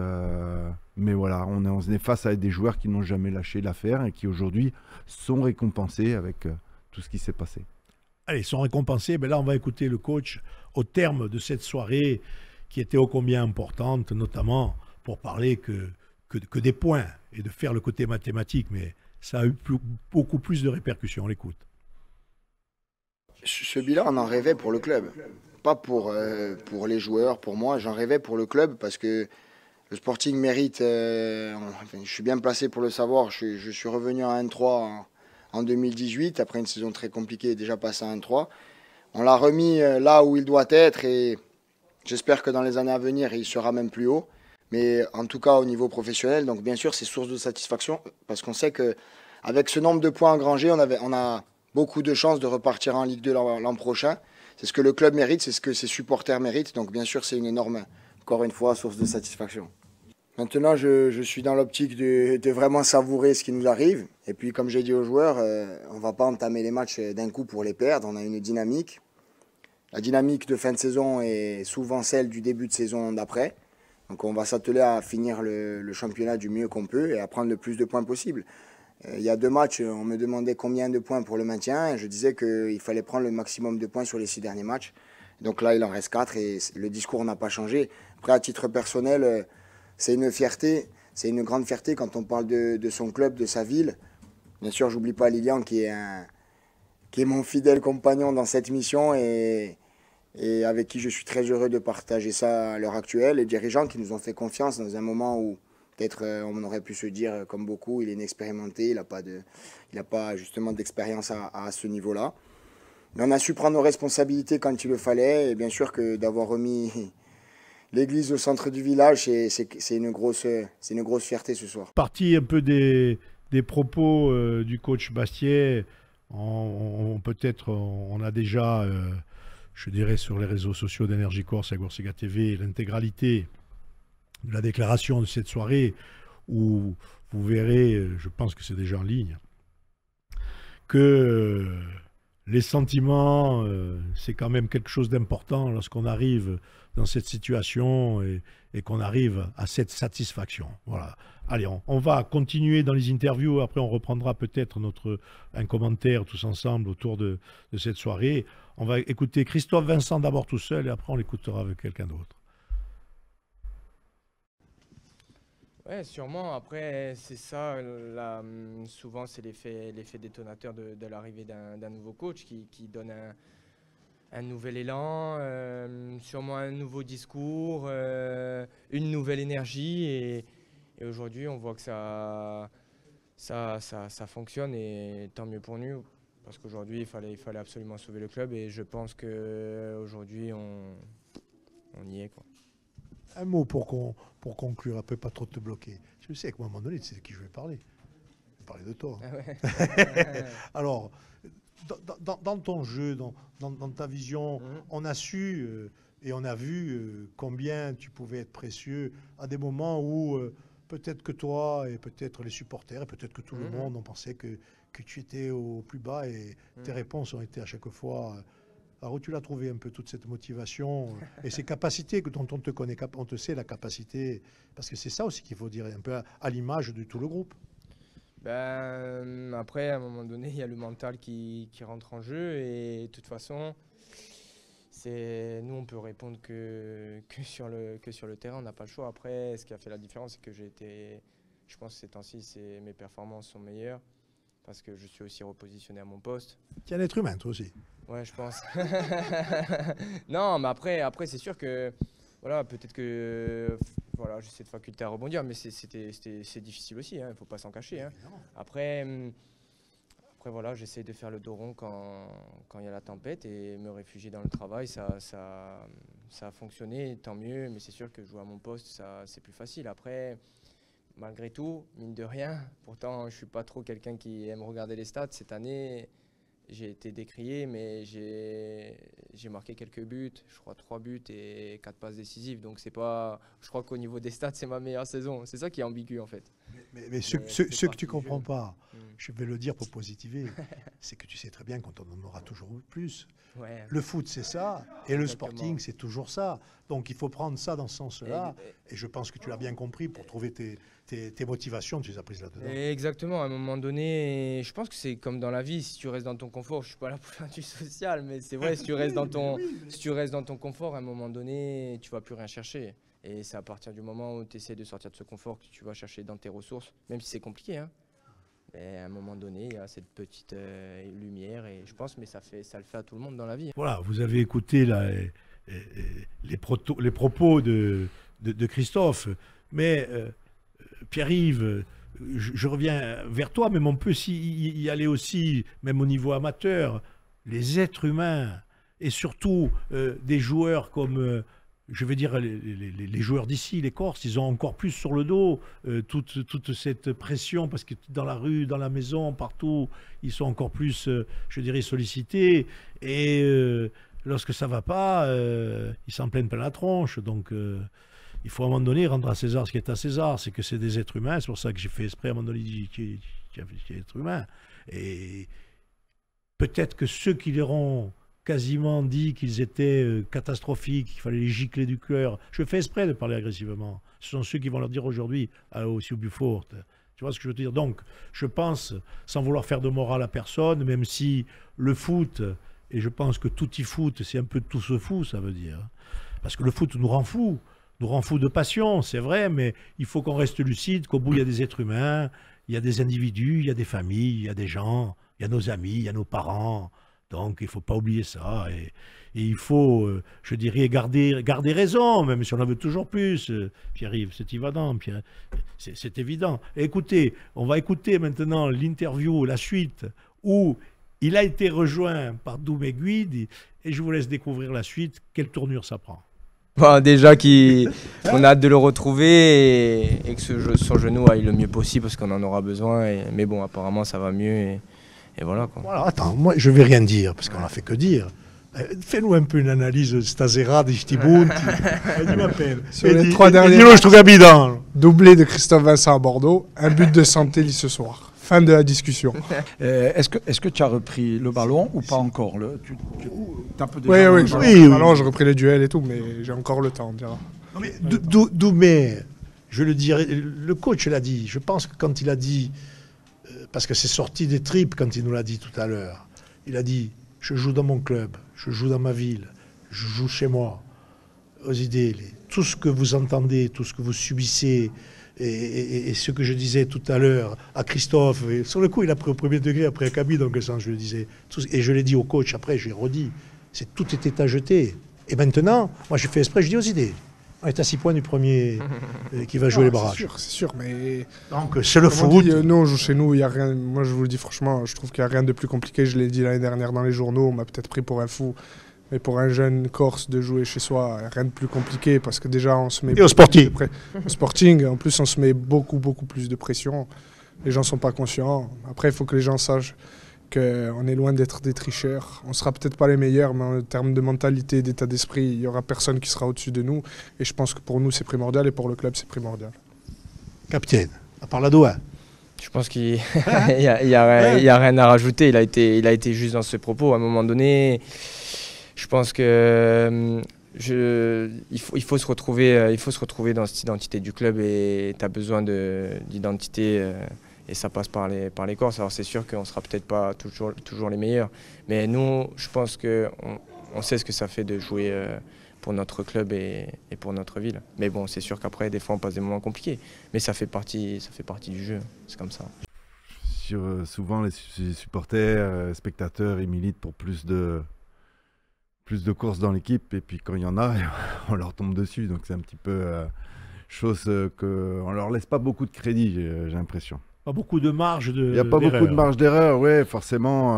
mais voilà, on est face à des joueurs qui n'ont jamais lâché l'affaire et qui aujourd'hui sont récompensés avec tout ce qui s'est passé. Allez, ils sont récompensés. Mais là, on va écouter le coach au terme de cette soirée qui était ô combien importante, notamment pour parler que des points et de faire le côté mathématique, mais ça a eu beaucoup plus de répercussions. On l'écoute. Ce bilan, on en rêvait pour le club. Pas pour les joueurs, pour moi. J'en rêvais pour le club parce que le Sporting mérite... je suis bien placé pour le savoir. Je suis revenu à 1-3 en 2018, après une saison très compliquée, déjà passé à 1-3. On l'a remis là où il doit être et j'espère que dans les années à venir, il sera même plus haut. Mais en tout cas au niveau professionnel, donc bien sûr c'est source de satisfaction parce qu'on sait qu'avec ce nombre de points engrangés, on a beaucoup de chances de repartir en Ligue 2 l'an prochain. C'est ce que le club mérite, c'est ce que ses supporters méritent. Donc bien sûr c'est une énorme, encore une fois, source de satisfaction. Maintenant je suis dans l'optique de vraiment savourer ce qui nous arrive. Et puis comme j'ai dit aux joueurs, on ne va pas entamer les matchs d'un coup pour les perdre. On a une dynamique. La dynamique de fin de saison est souvent celle du début de saison d'après. Donc on va s'atteler à finir le championnat du mieux qu'on peut et à prendre le plus de points possible. Il y a 2 matchs, on me demandait combien de points pour le maintien. Et je disais qu'il fallait prendre le maximum de points sur les 6 derniers matchs. Donc là, il en reste 4 et le discours n'a pas changé. Après, à titre personnel, c'est une fierté. C'est une grande fierté quand on parle de son club, de sa ville. Bien sûr, j'oublie pas Lilian qui est mon fidèle compagnon dans cette mission et avec qui je suis très heureux de partager ça à l'heure actuelle. Les dirigeants qui nous ont fait confiance dans un moment où peut-être on aurait pu se dire, comme beaucoup, il est inexpérimenté, il n'a pas justement d'expérience à ce niveau-là. Mais on a su prendre nos responsabilités quand il le fallait. Et bien sûr que d'avoir remis l'église au centre du village, c'est une grosse fierté ce soir. Partie un peu des propos du coach Bastier, peut-être on a déjà, je dirais sur les réseaux sociaux d'Énergie Corse et Gorsiga TV, l'intégralité de la déclaration de cette soirée où vous verrez, je pense que c'est déjà en ligne, que les sentiments, c'est quand même quelque chose d'important lorsqu'on arrive dans cette situation et qu'on arrive à cette satisfaction. Voilà. Allez, on va continuer dans les interviews. Après, on reprendra peut-être un commentaire tous ensemble autour de cette soirée. On va écouter Christophe Vincent d'abord tout seul et après on l'écoutera avec quelqu'un d'autre. Ouais, sûrement. Après, c'est ça. Souvent, c'est l'effet détonateur de l'arrivée d'un nouveau coach qui donne un nouvel élan, sûrement un nouveau discours, une nouvelle énergie. Et aujourd'hui, on voit que ça fonctionne et tant mieux pour nous. Parce qu'aujourd'hui, il fallait absolument sauver le club et je pense qu'aujourd'hui, on y est, quoi. Un mot pour conclure, un peu pas trop te bloquer. Je sais qu'à un moment donné, tu sais de qui je vais parler. Je vais parler de toi. Ah ouais. Alors, dans ton jeu, dans ta vision, on a su et on a vu combien tu pouvais être précieux à des moments où peut-être que toi et peut-être les supporters et peut-être que tout le monde ont pensé que tu étais au plus bas et tes réponses ont été à chaque fois... Alors où tu l'as trouvé un peu toute cette motivation et ces capacités dont on te connaît, on te sait la capacité, parce que c'est ça aussi qu'il faut dire, un peu à l'image de tout le groupe. Après, à un moment donné, il y a le mental qui rentre en jeu et de toute façon, nous on peut répondre que sur le terrain, on n'a pas le choix. Après, ce qui a fait la différence, c'est que je pense que ces temps-ci, mes performances sont meilleures parce que je suis aussi repositionné à mon poste. Tu es un être humain, toi aussi. Ouais, je pense. Non, mais après c'est sûr que voilà, peut-être que voilà, j'ai cette faculté à rebondir, mais c'est difficile aussi, hein, il ne faut pas s'en cacher. Hein. Après voilà, j'essaie de faire le dos rond quand il y a la tempête et me réfugier dans le travail, ça a fonctionné, tant mieux, mais c'est sûr que jouer à mon poste, c'est plus facile. Après, malgré tout, mine de rien, pourtant je ne suis pas trop quelqu'un qui aime regarder les stats. Cette année, j'ai été décrié, mais j'ai marqué quelques buts, je crois 3 buts et 4 passes décisives. Donc c'est pas, je crois qu'au niveau des stats, c'est ma meilleure saison. C'est ça qui est ambigu en fait. Mais ce que tu ne comprends pas, je vais le dire pour positiver, c'est que tu sais très bien qu'on t'en donnera toujours plus. Ouais. Le foot, c'est ça, et le sporting, c'est toujours ça. Donc il faut prendre ça dans ce sens-là, et je pense que tu l'as bien compris, pour trouver tes motivations, tu les as prises là-dedans. Exactement, à un moment donné, je pense que c'est comme dans la vie, si tu restes dans ton confort, je ne suis pas là pour faire du social, mais c'est vrai, si tu restes dans ton confort, à un moment donné, tu ne vas plus rien chercher. Et c'est à partir du moment où tu essaies de sortir de ce confort que tu vas chercher dans tes ressources, même si c'est compliqué, hein. Et à un moment donné, il y a cette petite lumière, et je pense, mais ça le fait à tout le monde dans la vie. Voilà, vous avez écouté les propos de Christophe, mais Pierre-Yves, je reviens vers toi, mais on peut y aller aussi, même au niveau amateur, les êtres humains, et surtout des joueurs comme... je veux dire, les joueurs d'ici, les Corses, ils ont encore plus sur le dos toute cette pression, parce que dans la rue, dans la maison, partout, ils sont encore plus, je dirais, sollicités. Et lorsque ça ne va pas, ils s'en plaignent plein la tronche. Donc, il faut à un moment donné rendre à César ce qui est à César. C'est que c'est des êtres humains. C'est pour ça que j'ai fait esprit à un moment donné qu'il y a des êtres humains. Et peut-être que ceux qui l'auront quasiment dit qu'ils étaient catastrophiques, qu'il fallait les gicler du cœur. Je fais exprès de parler agressivement. Ce sont ceux qui vont leur dire aujourd'hui, aussi au Bufort. Tu vois ce que je veux dire? Donc, je pense, sans vouloir faire de morale à personne, même si le foot, et je pense que tout y foot, c'est un peu tout se fout, ça veut dire. Parce que le foot nous rend fous de passion, c'est vrai, mais il faut qu'on reste lucide, qu'au bout, il y a des êtres humains, il y a des individus, il y a des familles, il y a des gens, il y a nos amis, il y a nos parents. Donc, il ne faut pas oublier ça. Et il faut, je dirais, garder raison, même si on en veut toujours plus. Pierre-Yves, c'est évident, c'est évident. Et écoutez, on va écouter maintenant l'interview, la suite, où il a été rejoint par Doumé Guide, et je vous laisse découvrir la suite. Quelle tournure ça prend? Bon, déjà qu'on a hâte de le retrouver et que son genou aille le mieux possible parce qu'on en aura besoin. Mais bon, apparemment, ça va mieux. Et voilà, quoi. Voilà, attends, moi je vais rien dire parce qu'on n'a fait que dire. Fais-nous un peu une analyse de Stasera, de Stibout. Il m'appelle. Sur les 3 derniers je trouve bidon. Doublé de Christophe Vincent à Bordeaux, un but de Santelli ce soir. Fin de la discussion. Est-ce que tu as repris le ballon ou pas encore t'as un peu de oui. Alors j'ai repris les duels et tout, mais j'ai encore le temps, on dira. Non, mais Doumé, je le dirais, le coach l'a dit. Je pense que quand il a dit, parce que c'est sorti des tripes quand il nous l'a dit tout à l'heure, il a dit, je joue dans mon club, je joue dans ma ville, je joue chez moi, aux idées, tout ce que vous entendez, tout ce que vous subissez, et ce que je disais tout à l'heure à Christophe, et sur le coup il a pris au premier degré, après à Kaby, dans quel sens je le disais, et je l'ai dit au coach, après j'ai redit, tout était à jeter. Et maintenant, moi j'ai fait exprès, je dis aux idées. On est à 6 points du premier qui va jouer les barrages. C'est sûr, mais... Donc c'est le foot. Nous, on joue chez nous, il n'y a rien... Moi, je vous le dis franchement, je trouve qu'il n'y a rien de plus compliqué. Je l'ai dit l'année dernière dans les journaux, on m'a peut-être pris pour un fou. Mais pour un jeune Corse de jouer chez soi, il n'y a rien de plus compliqué parce que déjà, on se met... Et au Sporting. Au Sporting, en plus, on se met beaucoup plus de pression. Les gens ne sont pas conscients. Après, il faut que les gens sachent qu'on est loin d'être des tricheurs. On ne sera peut-être pas les meilleurs, mais en termes de mentalité, d'état d'esprit, il n'y aura personne qui sera au-dessus de nous. Et je pense que pour nous, c'est primordial et pour le club, c'est primordial. Capitaine, à part la doigt. Je pense qu'il n'y a rien à rajouter. Il a été juste dans ce propos. À un moment donné, je pense que il faut se retrouver dans cette identité du club et tu as besoin d'identité. Et ça passe par les Corses. Alors c'est sûr qu'on ne sera peut-être pas toujours les meilleurs. Mais nous, je pense qu'on sait ce que ça fait de jouer pour notre club et pour notre ville. Mais bon, c'est sûr qu'après, des fois, on passe des moments compliqués. Mais ça fait partie du jeu. C'est comme ça. Souvent, les supporters, spectateurs, ils militent pour plus de courses dans l'équipe. Et puis quand il y en a, on leur tombe dessus. Donc c'est un petit peu chose qu'on ne leur laisse pas beaucoup de crédit, j'ai l'impression. Pas beaucoup de marge d'erreur. Il n'y a pas beaucoup de marge d'erreur, oui, forcément.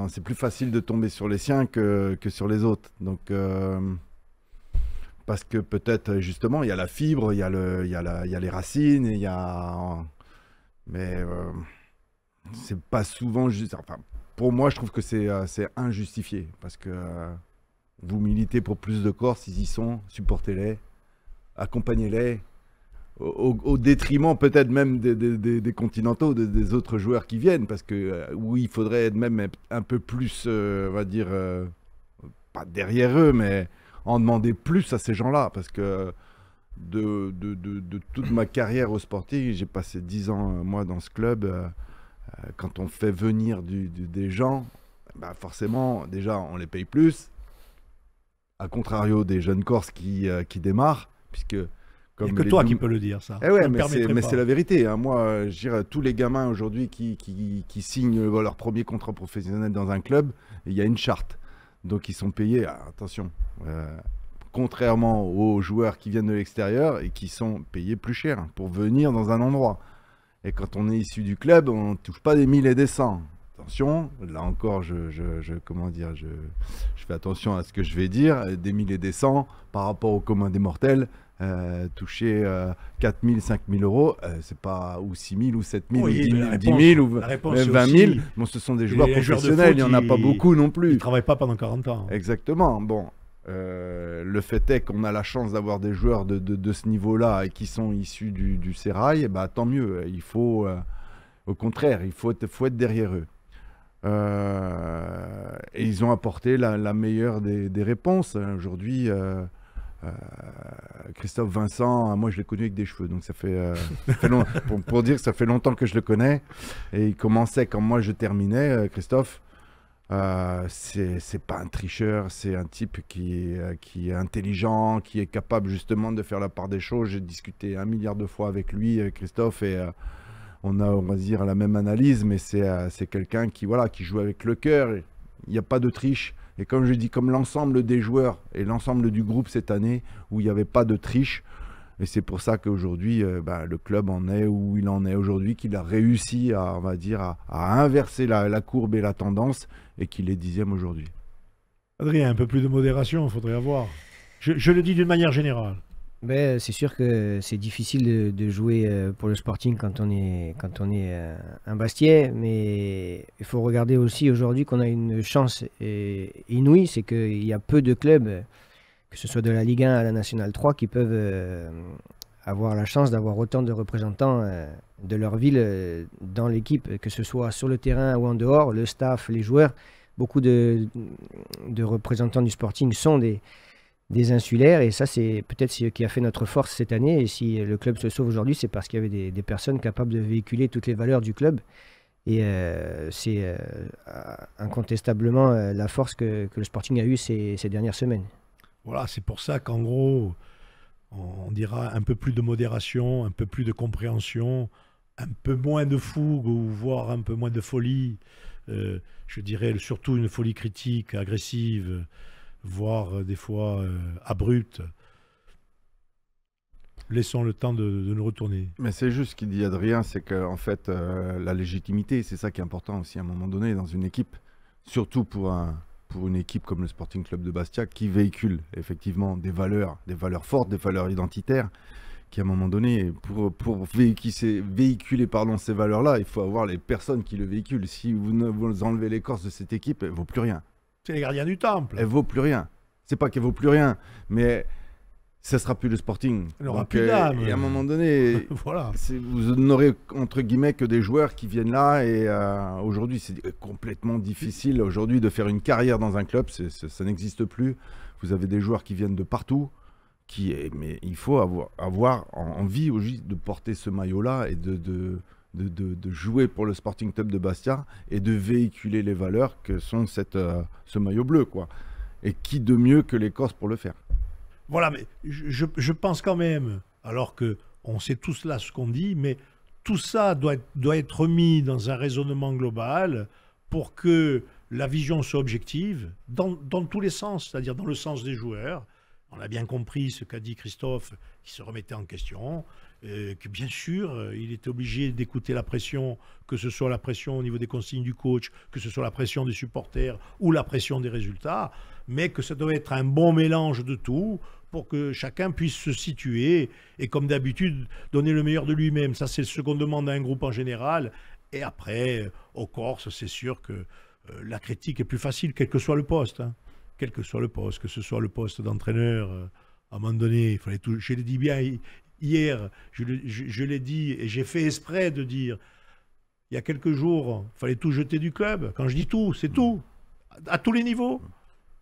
C'est plus facile de tomber sur les siens que sur les autres. Donc, parce que peut-être, justement, il y a la fibre, il y a les racines, mais c'est pas souvent juste. Enfin, pour moi, je trouve que c'est injustifié. Parce que vous militez pour plus de Corses, ils y sont, supportez-les, accompagnez-les. Au détriment peut-être même des continentaux, des autres joueurs qui viennent, parce que oui, il faudrait même être un peu plus, on va dire, pas derrière eux, mais en demander plus à ces gens-là, parce que de toute ma carrière au Sporting, j'ai passé 10 ans, moi, dans ce club, quand on fait venir des gens, bah forcément, déjà, on les paye plus, à contrario des jeunes Corses qui démarrent, puisque... Il n'y a que toi qui peux le dire, ça. Eh ouais, mais c'est la vérité. Hein. Moi, je dirais, tous les gamins aujourd'hui qui signent leur premier contrat professionnel dans un club, il y a une charte. Donc, ils sont payés, attention, contrairement aux joueurs qui viennent de l'extérieur et qui sont payés plus cher pour venir dans un endroit. Et quand on est issu du club, on ne touche pas des 1000 et des 100. Attention, là encore, je fais attention à ce que je vais dire. Des 1000 et des 100 par rapport au commun des mortels. Toucher 4 000, 5 000 euros, c'est pas ou 6 000 ou 7 000 oui, ou 10 000 ou 20 000. Bon, ce sont des joueurs professionnels, il n'y en a pas beaucoup non plus. Ils ne travaillent pas pendant 40 ans. Exactement. Bon, le fait est qu'on a la chance d'avoir des joueurs de ce niveau-là et qui sont issus du Sérail, bah, tant mieux. Il faut, au contraire, il faut être derrière eux. Et ils ont apporté la meilleure des réponses. Aujourd'hui, Christophe Vincent, moi je l'ai connu avec des cheveux, donc ça fait, pour dire que ça fait longtemps que je le connais. Et il commençait quand moi je terminais, Christophe. C'est pas un tricheur, c'est un type qui est intelligent, qui est capable justement de faire la part des choses. J'ai discuté 1 milliard de fois avec lui, Christophe, et on va dire, la même analyse, mais c'est quelqu'un qui joue avec le cœur. Il n'y a pas de triche. Et comme je dis, comme l'ensemble des joueurs et l'ensemble du groupe cette année, où il n'y avait pas de triche, et c'est pour ça qu'aujourd'hui, le club en est où il en est aujourd'hui, qu'il a réussi à inverser la courbe et la tendance, et qu'il est 10e aujourd'hui. Adrien, un peu plus de modération, il faudrait avoir. Je le dis d'une manière générale. Ben, c'est sûr que c'est difficile de jouer pour le Sporting quand on est un Bastiais, mais il faut regarder aussi aujourd'hui qu'on a une chance inouïe, c'est qu'il y a peu de clubs, que ce soit de la Ligue 1 à la Nationale 3, qui peuvent avoir la chance d'avoir autant de représentants de leur ville dans l'équipe, que ce soit sur le terrain ou en dehors, le staff, les joueurs. Beaucoup de représentants du Sporting sont des insulaires, et ça c'est peut-être ce qui a fait notre force cette année. Et si le club se sauve aujourd'hui, c'est parce qu'il y avait des personnes capables de véhiculer toutes les valeurs du club, et c'est incontestablement la force que le Sporting a eue ces dernières semaines. Voilà, c'est pour ça qu'en gros on dira un peu plus de modération, un peu plus de compréhension, un peu moins de fougue, ou voire un peu moins de folie, je dirais surtout une folie critique, agressive, voire des fois abrupte. Laissons le temps de nous retourner. Mais c'est juste ce qu'il dit Adrien, c'est qu'en fait, la légitimité, c'est ça qui est important aussi à un moment donné dans une équipe, surtout pour une équipe comme le Sporting Club de Bastia, qui véhicule effectivement des valeurs fortes, des valeurs identitaires, qui à un moment donné, pour véhiculer ces valeurs-là, il faut avoir les personnes qui le véhiculent. Si vous enlevez l'écorce de cette équipe, elle ne vaut plus rien. C'est les gardiens du temple. Elle vaut plus rien. C'est pas qu'elle vaut plus rien, mais ça sera plus le Sporting. Elle n'aura plus d'âme. Et à un moment donné, voilà. Vous n'aurez entre guillemets que des joueurs qui viennent là. Et aujourd'hui, c'est complètement difficile aujourd'hui de faire une carrière dans un club. Ça n'existe plus. Vous avez des joueurs qui viennent de partout. Mais il faut avoir envie aussi de porter ce maillot-là et de jouer pour le Sporting Club de Bastia et de véhiculer les valeurs que sont ce maillot bleu, quoi. Et qui de mieux que l'Écosse pour le faire. Voilà, mais je pense quand même, alors qu'on sait tous là ce qu'on dit, mais tout ça doit être mis dans un raisonnement global pour que la vision soit objective dans tous les sens, c'est-à-dire dans le sens des joueurs. On a bien compris ce qu'a dit Christophe, qui se remettait en question, que bien sûr, il était obligé d'écouter la pression, que ce soit la pression au niveau des consignes du coach, que ce soit la pression des supporters ou la pression des résultats, mais que ça doit être un bon mélange de tout pour que chacun puisse se situer et, comme d'habitude, donner le meilleur de lui-même. Ça, c'est ce qu'on demande à un groupe en général. Et après, au Corse, c'est sûr que la critique est plus facile, quel que soit le poste. Hein. Quel que soit le poste, que ce soit le poste d'entraîneur, à un moment donné, il fallait tout. Je l'ai dit bien hier, je l'ai dit et j'ai fait exprès de dire, il y a quelques jours, il fallait tout jeter du club. Quand je dis tout, c'est tout, à tous les niveaux.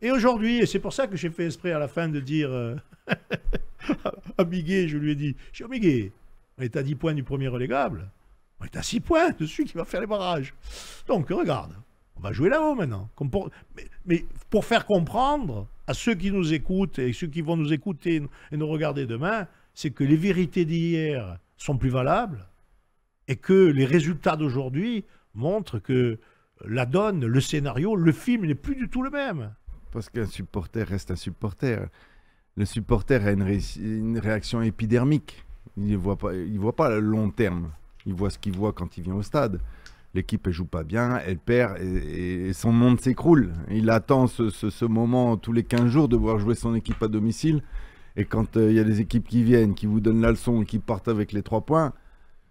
Et aujourd'hui, et c'est pour ça que j'ai fait exprès à la fin de dire à Miguet, je lui ai dit, Miguet, on est à 10 points du premier relégable, on est à 6 points de celui qui va faire les barrages. Donc regarde. On va jouer là-haut maintenant. Mais pour faire comprendre à ceux qui nous écoutent et ceux qui vont nous écouter et nous regarder demain, c'est que les vérités d'hier sont plus valables et que les résultats d'aujourd'hui montrent que la donne, le scénario, le film n'est plus du tout le même. Parce qu'un supporter reste un supporter. Le supporter a une réaction épidermique. Il ne voit pas le long terme. Il voit ce qu'il voit quand il vient au stade. L'équipe ne joue pas bien, elle perd et son monde s'écroule. Il attend ce moment tous les 15 jours de voir jouer son équipe à domicile. Et quand il y a des équipes qui viennent, qui vous donnent la leçon et qui partent avec les 3 points,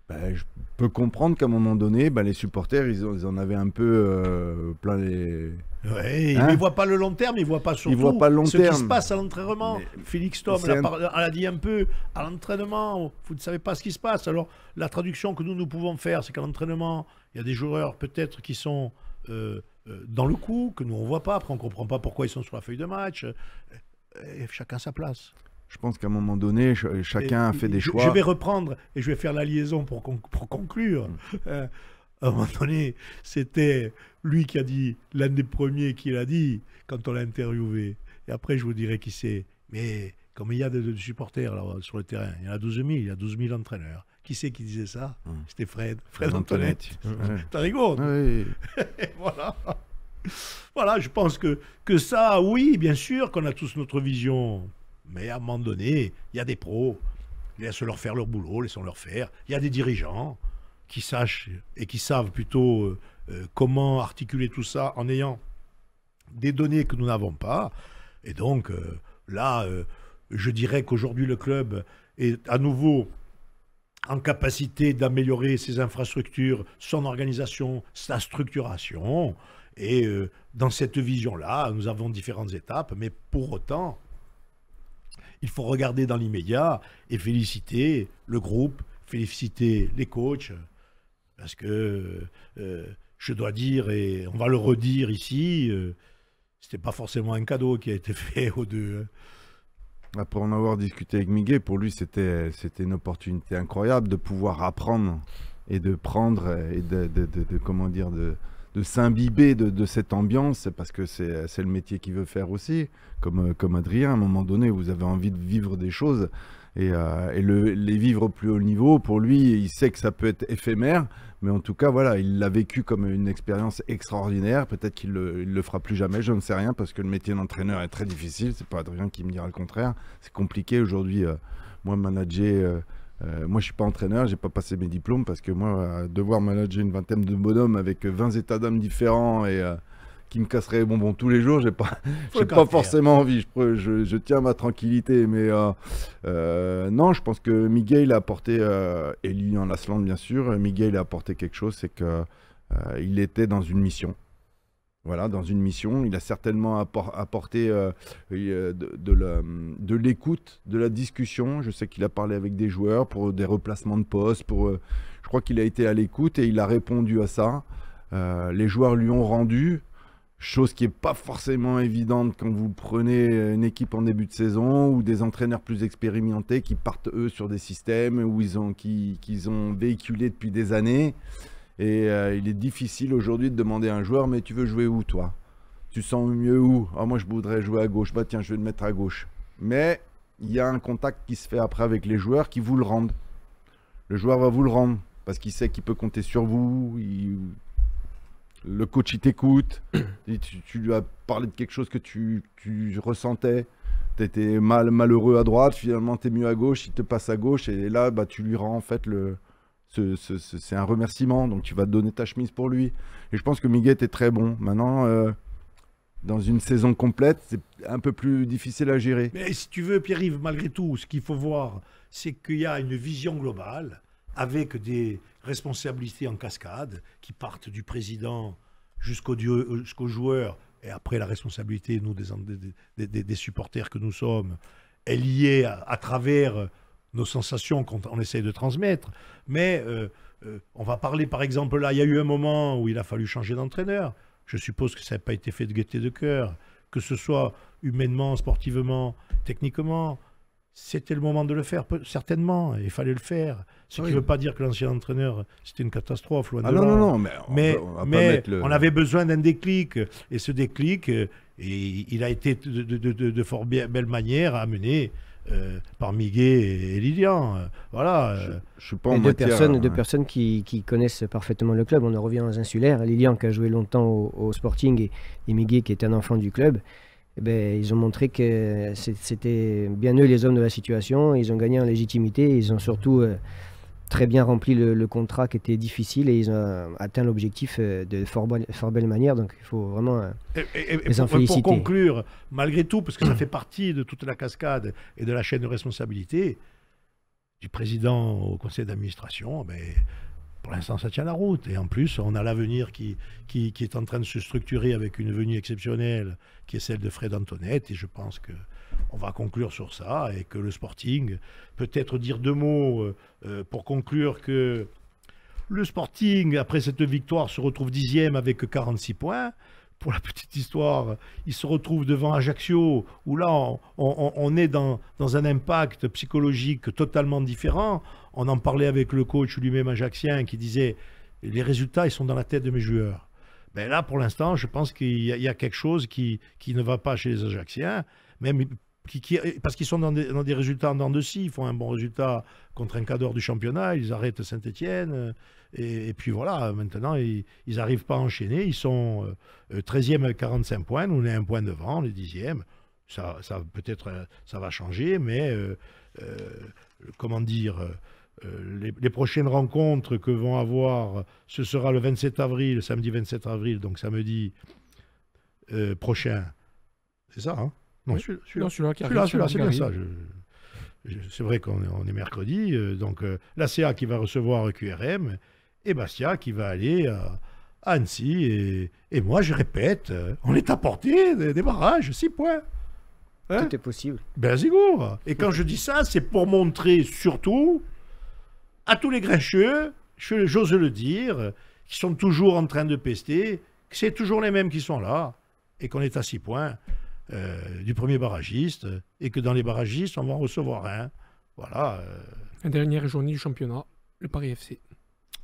je peux comprendre qu'à un moment donné, les supporters, ils en avaient un peu plein les... Ouais, mais ils ne voient pas le long terme, ils ne voient pas surtout ce qui se passe à l'entraînement. Félix Thom a dit un peu, à l'entraînement, vous ne savez pas ce qui se passe. Alors, la traduction que nous pouvons faire, c'est qu'à l'entraînement, il y a des joueurs peut-être qui sont dans le coup, que nous on ne voit pas. Après, on ne comprend pas pourquoi ils sont sur la feuille de match. Et chacun sa place. Je pense qu'à un moment donné, chacun a fait des choix. Je vais reprendre et je vais faire la liaison pour conclure. À un moment donné, c'était lui qui a dit, l'un des premiers qui l'a dit, quand on l'a interviewé. Et après, je vous dirai qui c'est. Mais comme il y a de supporters là, sur le terrain, il y en a 12 000, il y a 12 000 entraîneurs. Qui c'est qui disait ça? C'était Fred Antonetti. T'as rigolé? Oui. Voilà. Voilà, je pense que ça, oui, bien sûr qu'on a tous notre vision. Mais à un moment donné, il y a des pros. Laissons-leur faire leur boulot, laissons-leur faire. Il y a des dirigeants qui sachent et qui savent plutôt comment articuler tout ça en ayant des données que nous n'avons pas. Et donc, là, je dirais qu'aujourd'hui, le club est à nouveau en capacité d'améliorer ses infrastructures, son organisation, sa structuration. Et dans cette vision-là, nous avons différentes étapes, mais pour autant, il faut regarder dans l'immédiat et féliciter le groupe, féliciter les coachs, parce que je dois dire, et on va le redire ici, c'était pas forcément un cadeau qui a été fait aux deux. Après en avoir discuté avec Miguel, pour lui c'était une opportunité incroyable de pouvoir apprendre et de prendre et comment dire de s'imbiber de cette ambiance, parce que c'est le métier qu'il veut faire aussi, comme Adrien. À un moment donné, vous avez envie de vivre des choses et les vivre au plus haut niveau. Pour lui, il sait que ça peut être éphémère, mais en tout cas, voilà, il l'a vécu comme une expérience extraordinaire. Peut-être qu'il le fera plus jamais, je ne sais rien, parce que le métier d'entraîneur est très difficile. C'est pas Adrien qui me dira le contraire. C'est compliqué aujourd'hui. Moi, manager. Moi, je suis pas entraîneur, j'ai pas passé mes diplômes, parce que moi, devoir manager une vingtaine de bonhommes avec 20 états d'âme différents et qui me casseraient les bonbons tous les jours, j'ai pas forcément envie. Je tiens à ma tranquillité, mais non, je pense que Miguel a apporté, et Lilian Lasland bien sûr, Miguel a apporté quelque chose, c'est que il était dans une mission. Voilà, dans une mission, il a certainement apporté de l'écoute, de la discussion. Je sais qu'il a parlé avec des joueurs pour des replacements de postes. Je crois qu'il a été à l'écoute et il a répondu à ça. Les joueurs lui ont rendu, chose qui n'est pas forcément évidente quand vous prenez une équipe en début de saison ou des entraîneurs plus expérimentés qui partent eux sur des systèmes qu'ils ont véhiculés depuis des années. Et il est difficile aujourd'hui de demander à un joueur, mais tu veux jouer où toi? Tu sens mieux où? Ah, moi je voudrais jouer à gauche, bah tiens je vais le mettre à gauche. Mais il y a un contact qui se fait après avec les joueurs qui vous le rendent. Le joueur va vous le rendre, parce qu'il sait qu'il peut compter sur vous, le coach il t'écoute, tu lui as parlé de quelque chose que tu ressentais, tu étais malheureux à droite, finalement tu es mieux à gauche, il te passe à gauche, et là bah, tu lui rends en fait c'est un remerciement, donc tu vas te donner ta chemise pour lui. Et je pense que Miguel était très bon. Maintenant, dans une saison complète, c'est un peu plus difficile à gérer. Mais si tu veux, Pierre-Yves, malgré tout, ce qu'il faut voir, c'est qu'il y a une vision globale avec des responsabilités en cascade qui partent du président jusqu'aux joueurs. Et après, la responsabilité, nous, des supporters que nous sommes, est liée à travers nos sensations qu'on essaie de transmettre. Mais on va parler, par exemple, là, il y a eu un moment où il a fallu changer d'entraîneur. Je suppose que ça n'a pas été fait de gaieté de cœur, que ce soit humainement, sportivement, techniquement. C'était le moment de le faire, certainement. Il fallait le faire. Ce qui ne veut pas dire que l'ancien entraîneur, c'était une catastrophe. Loin de là. Non, mais on avait besoin d'un déclic. Et ce déclic, il a été de fort belle manière amené par Miguel et Lilian. Voilà. Je suis pas en deux personnes qui connaissent parfaitement le club. On en revient aux insulaires. Lilian qui a joué longtemps au Sporting et Miguel qui est un enfant du club. Eh ben, ils ont montré que c'était bien eux les hommes de la situation. Ils ont gagné en légitimité. Ils ont surtout très bien rempli le contrat qui était difficile et ils ont atteint l'objectif de fort belle manière. Donc il faut vraiment les en féliciter. Pour conclure, malgré tout, parce que ça fait partie de toute la cascade et de la chaîne de responsabilité, du président au conseil d'administration, ben, pour l'instant ça tient la route. Et en plus, on a l'avenir qui est en train de se structurer avec une venue exceptionnelle qui est celle de Fred Antonetti. Et je pense que on va conclure sur ça et que le Sporting, peut-être dire deux mots pour conclure que Le Sporting, après cette victoire, se retrouve 10e avec 46 points. Pour la petite histoire, il se retrouve devant Ajaccio, où là, on est dans un impact psychologique totalement différent. On en parlait avec le coach lui-même ajaccien qui disait « les résultats, ils sont dans la tête de mes joueurs ». Ben là, pour l'instant, je pense qu'il y a quelque chose qui ne va pas chez les Ajacciens, même parce qu'ils sont dans des résultats en dents de scie. Ils font un bon résultat contre un cadre du championnat, ils arrêtent Saint-Etienne, et puis voilà, maintenant, ils n'arrivent pas à enchaîner. Ils sont 13e avec 45 points, nous on est un point devant, les 10e. Ça peut-être, ça va changer, mais comment dire... les prochaines rencontres que vont avoir, ce sera le 27 avril, samedi 27 avril, donc samedi prochain. C'est ça, hein? Non, oui. Celui-là qui arrive. Celui-là, c'est bien ça. C'est vrai qu'on est mercredi, donc l'ACA qui va recevoir QRM et Bastia qui va aller à Annecy. Et moi, je répète, on est à portée des barrages, 6 points. Hein? Tout est possible. Ben, Zigour. Et quand je dis ça, c'est pour montrer surtout à tous les grincheux, j'ose le dire, qui sont toujours en train de pester, que c'est toujours les mêmes qui sont là, et qu'on est à 6 points du premier barragiste, et que dans les barragistes, on va en recevoir un. Voilà. La dernière journée du championnat, le Paris FC.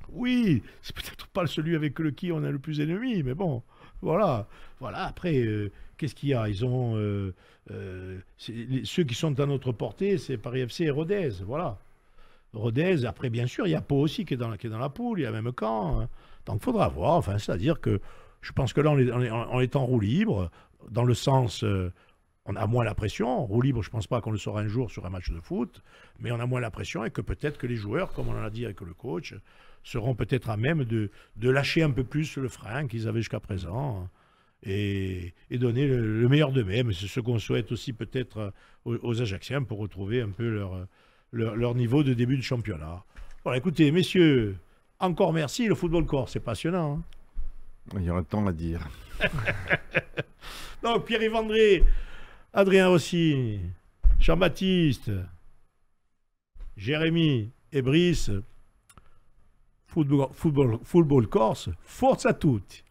Oui, c'est peut-être pas celui avec qui on a le plus ennemi, mais bon, voilà. Voilà, après, qu'est-ce qu'il y a? Ils ont... ceux qui sont à notre portée, c'est Paris FC et Rodez, voilà. Rodez, après bien sûr, il y a Pau aussi qui est dans la poule, il y a même Caen. Hein. Donc il faudra voir, enfin, c'est-à-dire que je pense que là on est en roue libre, dans le sens, on a moins la pression. Roue libre, je ne pense pas qu'on le saura un jour sur un match de foot, mais on a moins la pression et que peut-être que les joueurs, comme on en a dit avec le coach, seront peut-être à même de lâcher un peu plus le frein qu'ils avaient jusqu'à présent et donner le meilleur d'eux-mêmes. C'est ce qu'on souhaite aussi peut-être aux Ajacciens pour retrouver un peu leur niveau de début de championnat. Voilà, écoutez, messieurs, encore merci. Le football corse, c'est passionnant. Hein. Il y aura tant à dire. Donc, Pierre-Yves André, Adrien Rossi, Jean-Baptiste, Jérémy et Brice, football corse, forza tutti.